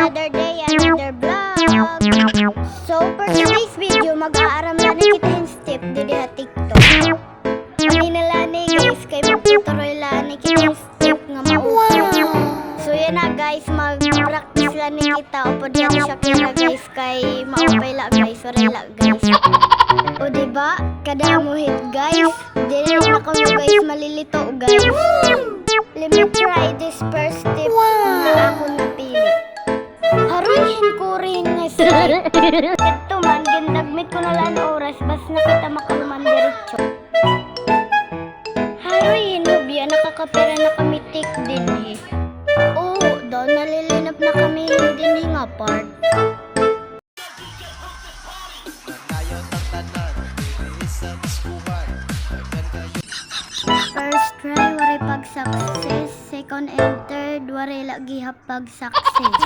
Another day, another vlog. So for today's video, mag-aaram lang kita in step dili ha TikTok. Kanina lang ni guys, kay magtuturoy lang ni kita in step nga mauso. So yan na guys, mag-practice lang ni kita. O pwede ako siya kaya guys, kay maupay la guys, oray la guys. O diba, kada mo hit guys, dili na kamo guys, malilito guys. Let me try this first step na ako napili. Haruhin ko rin nga step. Ito man, gindagmit ko na lang oras, bas nakita makaluman diretso. Haruhin mo biya, nakakapera na kami tik din eh. Oo, daw nalilinap na kami din nga part. First try, waray pag-success. Second and third, waray lagi pag-success.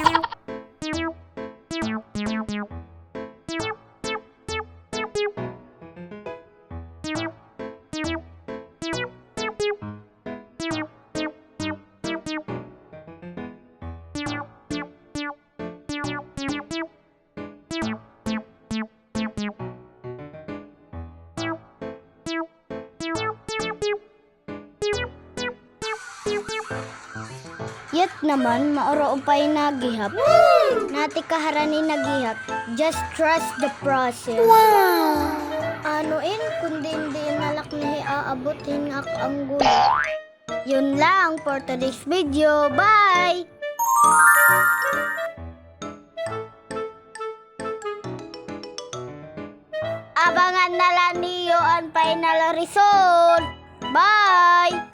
Yet naman, maoro upay nagihap. Nati kaharani nagihap. Just trust the process. Wow! Anuin, kundi hindi nalak ni aabutin nga ang gulo. Yun lang for today's video. Bye! Abangan na lang niyo ang final result. Bye!